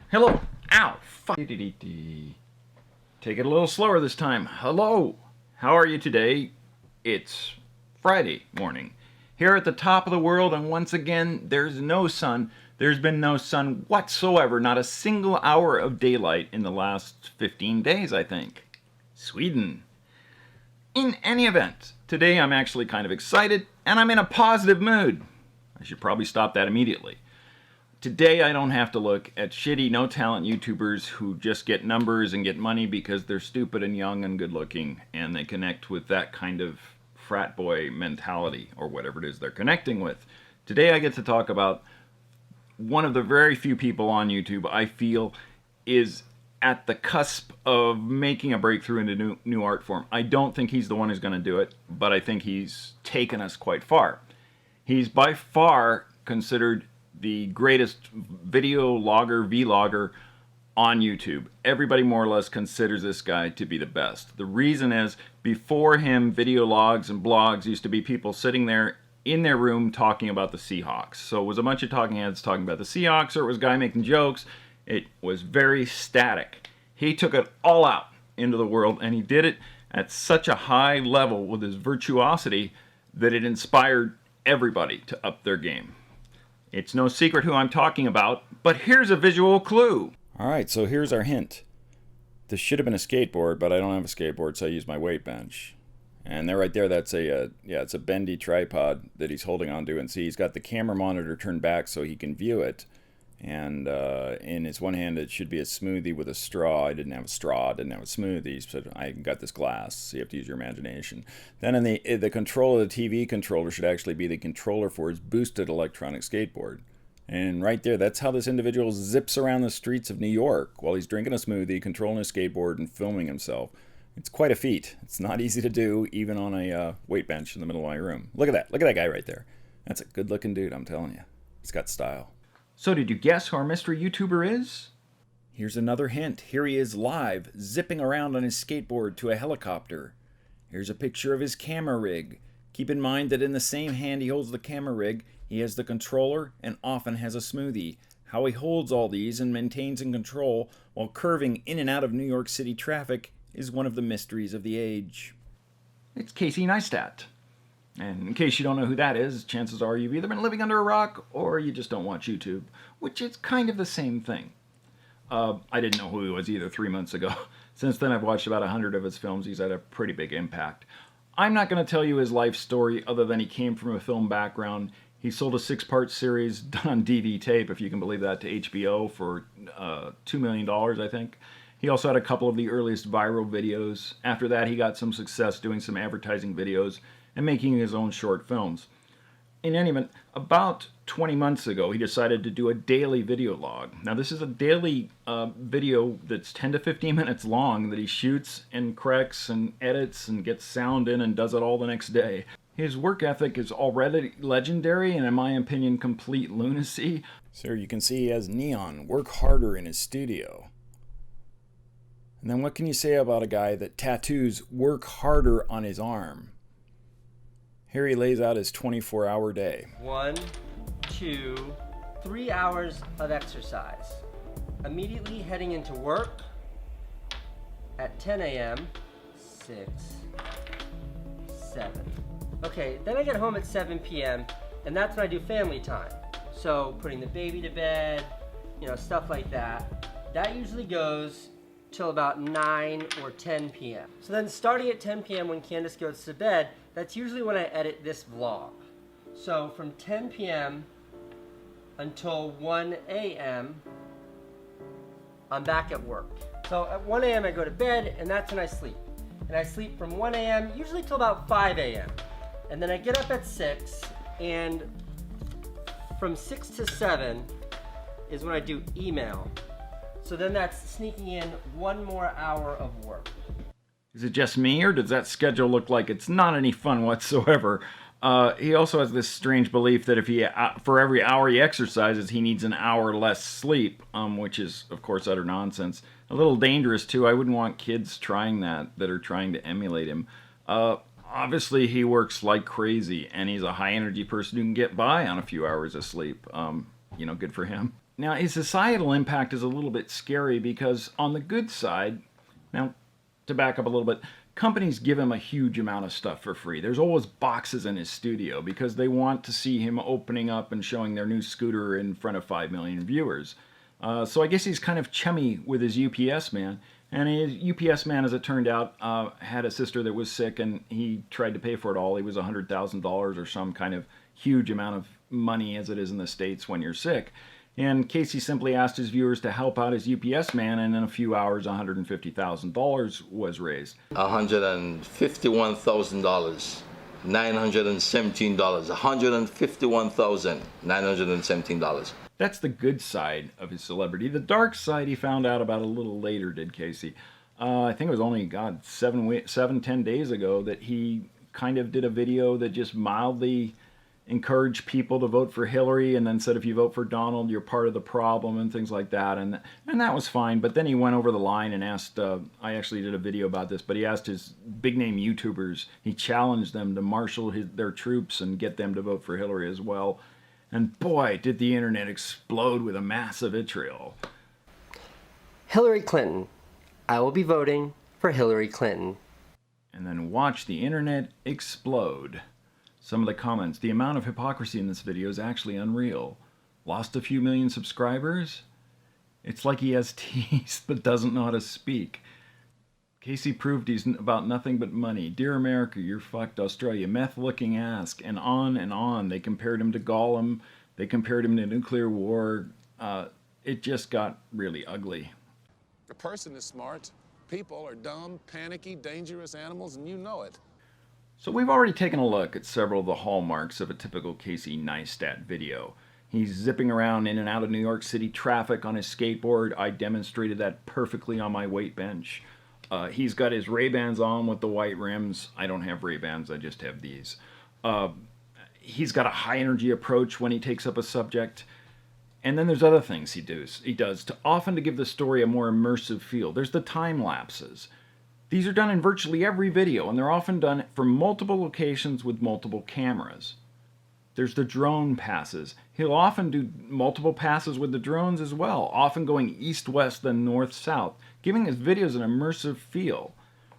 Hello. Ow. Fuck. Take it a little slower this time. Hello. How are you today? It's Friday morning. Here at the top of the world, and once again, there's no sun. There's been no sun whatsoever. Not a single hour of daylight in the last 15 days, I think. Sweden. In any event, today I'm actually kind of excited, and I'm in a positive mood. I should probably stop that immediately. Today I don't have to look at shitty, no-talent YouTubers who just get numbers and get money because they're stupid and young and good-looking, and they connect with that kind of frat boy mentality, or whatever it is they're connecting with. Today I get to talk about one of the very few people on YouTube I feel is at the cusp of making a breakthrough into new art form. I don't think he's the one who's going to do it, but I think he's taken us quite far. He's by far considered the greatest video logger, vlogger on YouTube. Everybody more or less considers this guy to be the best. The reason is, before him, video logs and blogs used to be people sitting there in their room talking about the Seahawks. So it was a bunch of talking heads talking about the Seahawks, or it was a guy making jokes. It was very static. He took it all out into the world, and he did it at such a high level with his virtuosity that it inspired everybody to up their game. It's no secret who I'm talking about, but here's a visual clue. Alright, so here's our hint. This should have been a skateboard, but I don't have a skateboard, so I use my weight bench. And there, right there, that's it's a bendy tripod that he's holding onto, and see, he's got the camera monitor turned back so he can view it. And in his one hand, it should be a smoothie with a straw. I didn't have a straw, I didn't have a smoothie, so I got this glass, so you have to use your imagination. Then in the control of the TV controller should actually be the controller for his boosted electronic skateboard. And right there, that's how this individual zips around the streets of New York while he's drinking a smoothie, controlling his skateboard, and filming himself. It's quite a feat. It's not easy to do, even on a weight bench in the middle of my room. Look at that guy right there. That's a good-looking dude, I'm telling you. He's got style. So did you guess who our mystery YouTuber is? Here's another hint. Here he is live, zipping around on his skateboard to a helicopter. Here's a picture of his camera rig. Keep in mind that in the same hand he holds the camera rig, he has the controller and often has a smoothie. How he holds all these and maintains in control while curving in and out of New York City traffic is one of the mysteries of the age. It's Casey Neistat. And in case you don't know who that is, chances are you've either been living under a rock or you just don't watch YouTube, which is kind of the same thing. I didn't know who he was either 3 months ago. Since then I've watched about 100 of his films. He's had a pretty big impact. I'm not going to tell you his life story other than he came from a film background. He sold a 6-part series done on DV tape, if you can believe that, to HBO for $2 million, I think. He also had a couple of the earliest viral videos. After that, he got some success doing some advertising videos and making his own short films. In any event, about 20 months ago, he decided to do a daily video log. Now, this is a daily video that's 10 to 15 minutes long that he shoots and corrects and edits and gets sound in and does it all the next day. His work ethic is already legendary and, in my opinion, complete lunacy. So you can see he has neon, work harder in his studio. And then what can you say about a guy that tattoos work harder on his arm? Here he lays out his 24-hour day. 1, 2, 3 hours of exercise. Immediately heading into work at 10 a.m. 6, 7. Okay, then I get home at 7 p.m. and that's when I do family time. So putting the baby to bed, stuff like that. That usually goes till about 9 or 10 p.m. So then starting at 10 p.m. when Candace goes to bed, that's usually when I edit this vlog. So from 10 p.m. until 1 a.m., I'm back at work. So at 1 a.m. I go to bed, and that's when I sleep. And I sleep from 1 a.m. usually till about 5 a.m. And then I get up at 6, and from 6 to 7 is when I do email. So then that's sneaking in 1 more hour of work. Is it just me, or does that schedule look like it's not any fun whatsoever? He also has this strange belief that if for every hour he exercises, he needs an hour less sleep, which is, of course, utter nonsense. A little dangerous, too. I wouldn't want kids trying that are trying to emulate him. Obviously, he works like crazy, and he's a high-energy person who can get by on a few hours of sleep. Good for him. Now, his societal impact is a little bit scary because on the good side, now, to back up a little bit, companies give him a huge amount of stuff for free. There's always boxes in his studio because they want to see him opening up and showing their new scooter in front of 5 million viewers. So I guess he's kind of chummy with his UPS man. And his UPS man, as it turned out, had a sister that was sick, and he tried to pay for it all. It was $100,000 or some kind of huge amount of money, as it is in the States when you're sick. And Casey simply asked his viewers to help out his UPS man, and in a few hours, $150,000 was raised. $151,000, $917, $151,917. That's the good side of his celebrity. The dark side he found out about a little later, did Casey. I think it was only, 10 days ago that he kind of did a video that just mildly encouraged people to vote for Hillary, and then said if you vote for Donald, you're part of the problem, and things like that. And that was fine. But then he went over the line and asked, I actually did a video about this, but he asked his big-name YouTubers, he challenged them to marshal their troops and get them to vote for Hillary as well. And boy, did the internet explode with a massive vitriol. Hillary Clinton. I will be voting for Hillary Clinton. And then watch the internet explode. Some of the comments: the amount of hypocrisy in this video is actually unreal. Lost a few million subscribers? It's like he has teeth but doesn't know how to speak. Casey proved he's about nothing but money. Dear America, you're fucked. Australia, meth-looking ass, and on and on. They compared him to Gollum. They compared him to nuclear war. It just got really ugly. A person is smart. People are dumb, panicky, dangerous animals, and you know it. So we've already taken a look at several of the hallmarks of a typical Casey Neistat video. He's zipping around in and out of New York City traffic on his skateboard. I demonstrated that perfectly on my weight bench. He's got his Ray-Bans on with the white rims. I don't have Ray-Bans, I just have these. He's got a high-energy approach when he takes up a subject. And then there's other things he does to often to give the story a more immersive feel. There's the time lapses. These are done in virtually every video, and they're often done from multiple locations with multiple cameras. There's the drone passes. He'll often do multiple passes with the drones as well, often going east-west then north-south, giving his videos an immersive feel.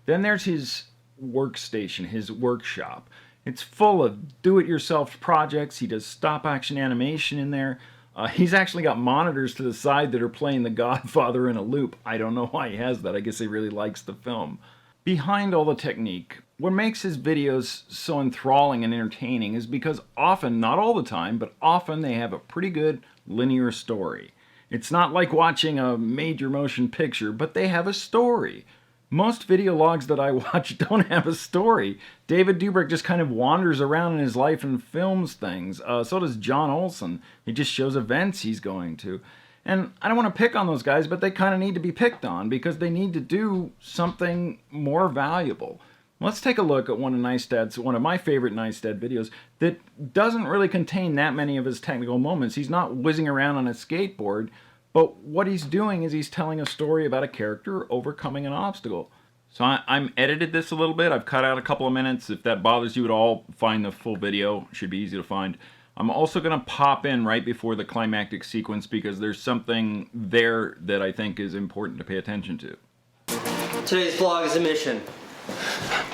Then there's his workstation, his workshop. It's full of do-it-yourself projects. He does stop-action animation in there. He's actually got monitors to the side that are playing The Godfather in a loop. I don't know why he has that. I guess he really likes the film. Behind all the technique, what makes his videos so enthralling and entertaining is because often, not all the time, but often they have a pretty good linear story. It's not like watching a major motion picture, but they have a story. Most video logs that I watch don't have a story. David Dobrik just kind of wanders around in his life and films things. So does John Olson. He just shows events he's going to. And I don't want to pick on those guys, but they kind of need to be picked on because they need to do something more valuable. Let's take a look at one of my favorite Neistat videos that doesn't really contain that many of his technical moments. He's not whizzing around on a skateboard. But what he's doing is he's telling a story about a character overcoming an obstacle. So I'm edited this a little bit. I've cut out a couple of minutes. If that bothers you at all, find the full video. It should be easy to find. I'm also going to pop in right before the climactic sequence because there's something there that I think is important to pay attention to. Today's vlog is a mission.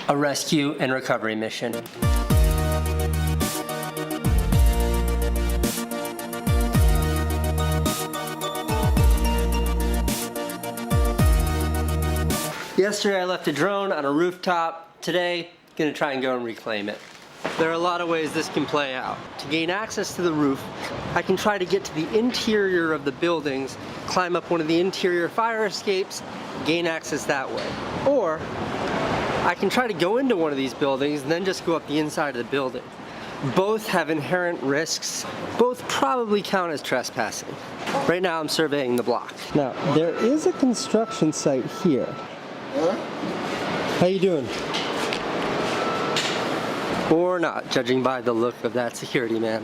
A rescue and recovery mission. Yesterday I left a drone on a rooftop. Today, gonna try and go and reclaim it. There are a lot of ways this can play out. To gain access to the roof, I can try to get to the interior of the buildings, climb up one of the interior fire escapes, gain access that way. Or, I can try to go into one of these buildings and then just go up the inside of the building. Both have inherent risks. Both probably count as trespassing. Right now I'm surveying the block. Now, there is a construction site here. How you doing? Or not, judging by the look of that security man.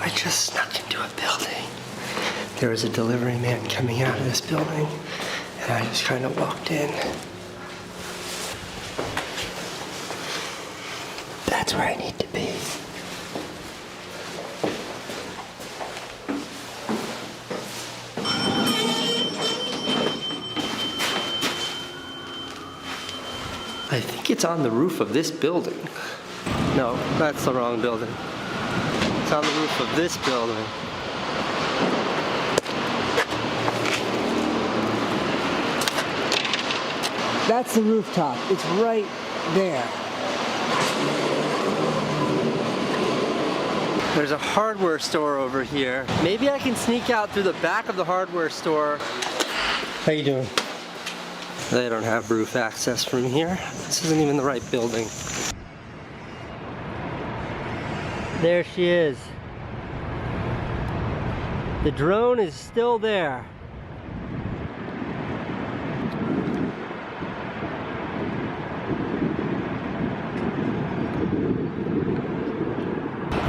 I just snuck into a building. There was a delivery man coming out of this building, and I just kind of walked in. That That's where I need to be. I think it's on the roof of this building. No, that's the wrong building. It's on the roof of this building. That's the rooftop. It's right there. There's a hardware store over here. Maybe I can sneak out through the back of the hardware store. How you doing? They don't have roof access from here. This isn't even the right building. There she is. The drone is still there.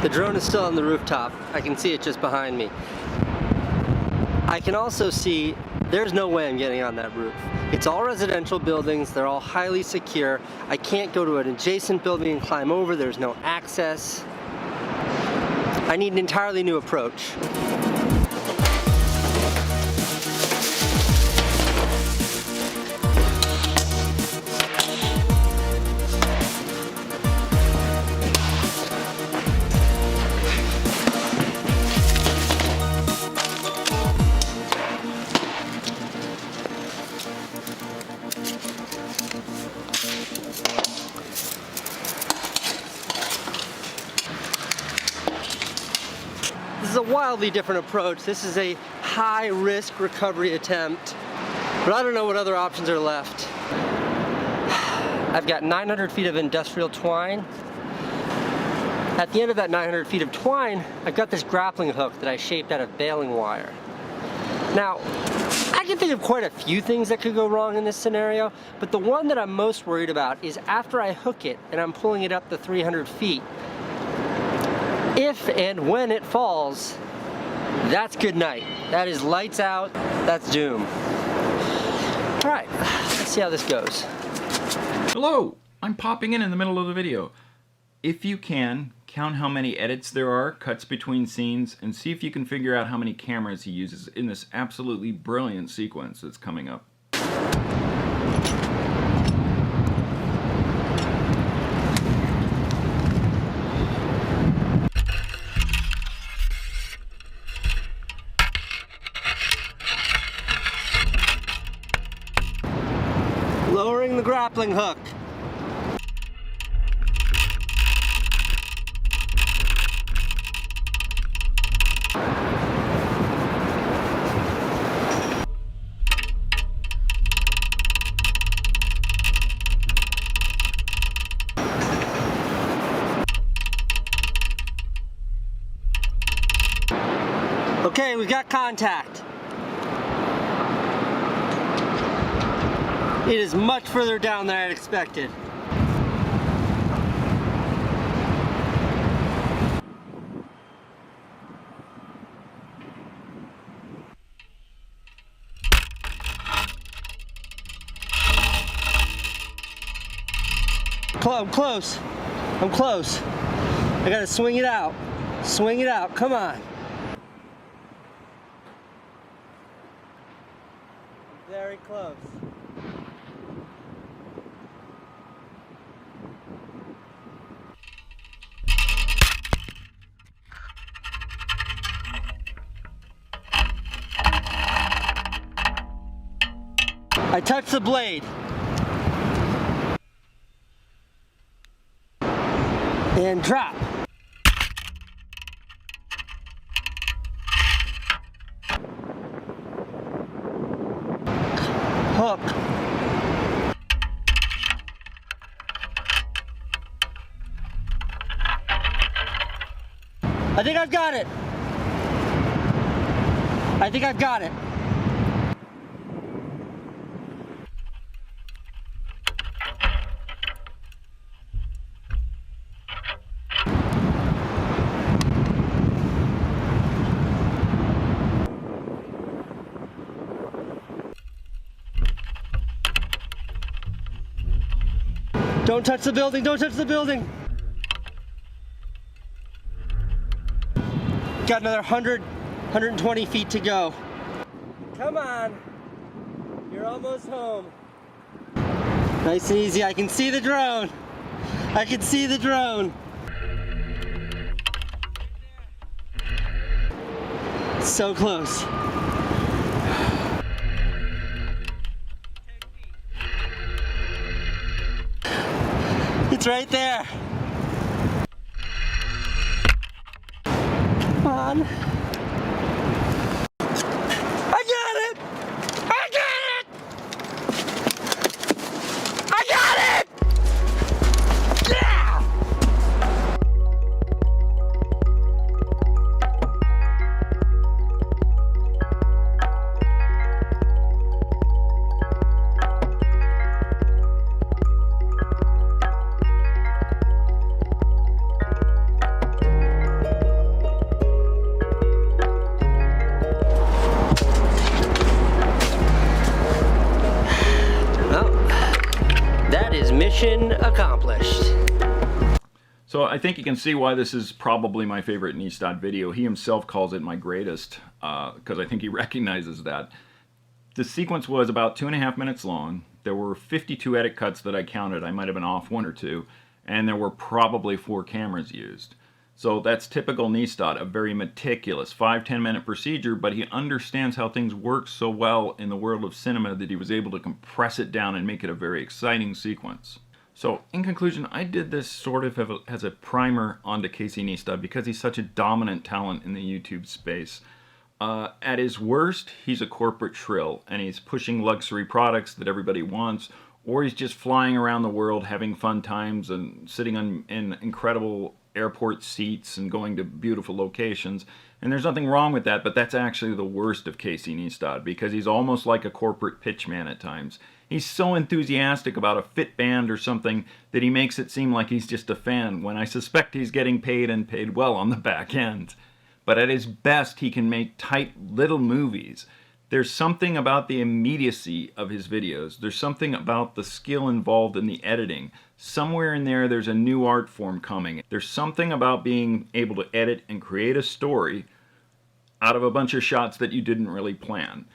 The drone is still on the rooftop. I can see it just behind me. I can also see there's no way I'm getting on that roof. It's all residential buildings. They're all highly secure. I can't go to an adjacent building and climb over. There's no access. I need an entirely new approach. This is a wildly different approach. This is a high-risk recovery attempt, but I don't know what other options are left. I've got 900 feet of industrial twine. At the end of that 900 feet of twine, I've got this grappling hook that I shaped out of baling wire. Now, I can think of quite a few things that could go wrong in this scenario, but the one that I'm most worried about is after I hook it and I'm pulling it up the 300 feet, if and when it falls, that's good night. That is lights out, that's doom. All right, let's see how this goes. Hello! I'm popping in the middle of the video. If you can, count how many edits there are, cuts between scenes, and see if you can figure out how many cameras he uses in this absolutely brilliant sequence that's coming up. Lowering the grappling hook. Okay, we've got contact. It is much further down than I had expected. I'm close. I'm close. I gotta swing it out. Swing it out. Come on. Very close. I touched the blade. And drop. Hook. I think I've got it. I think I've got it. Don't touch the building, don't touch the building. Got another 120 feet to go. Come on. You're almost home. Nice and easy. I can see the drone. I can see the drone. So close. It's right there. Come on. I got it! I got it! I got it! Yeah! Mission accomplished. So I think you can see why this is probably my favorite Neistat video. He himself calls it my greatest, because I think he recognizes that. The sequence was about 2.5 minutes long. There were 52 edit cuts that I counted. I might have been off 1 or 2. And there were probably 4 cameras used. So that's typical Neistat, a very meticulous 5-10 minute procedure, but he understands how things work so well in the world of cinema that he was able to compress it down and make it a very exciting sequence. So in conclusion, I did this sort of as a primer onto Casey Neistat because he's such a dominant talent in the YouTube space. At his worst, he's a corporate shrill, and he's pushing luxury products that everybody wants, or he's just flying around the world having fun times and sitting in incredible airport seats and going to beautiful locations. And there's nothing wrong with that, but that's actually the worst of Casey Neistat because he's almost like a corporate pitchman at times. He's so enthusiastic about a fit band or something that he makes it seem like he's just a fan, when I suspect he's getting paid and paid well on the back end. But at his best, he can make tight little movies. There's something about the immediacy of his videos. There's something about the skill involved in the editing. Somewhere in there, there's a new art form coming. There's something about being able to edit and create a story out of a bunch of shots that you didn't really plan.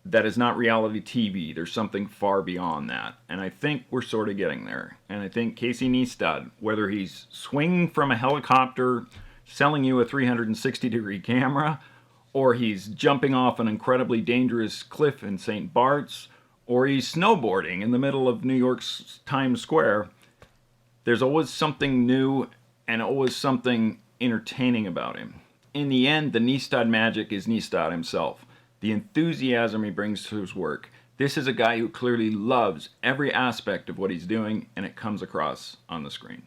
That is not reality TV. There's something far beyond that. And I think we're sort of getting there. And I think Casey Neistat, whether he's swinging from a helicopter, selling you a 360-degree camera, or he's jumping off an incredibly dangerous cliff in St. Bart's, or he's snowboarding in the middle of New York's Times Square, there's always something new and always something entertaining about him. In the end, the Neistat magic is Neistat himself. The enthusiasm he brings to his work. This is a guy who clearly loves every aspect of what he's doing, and it comes across on the screen.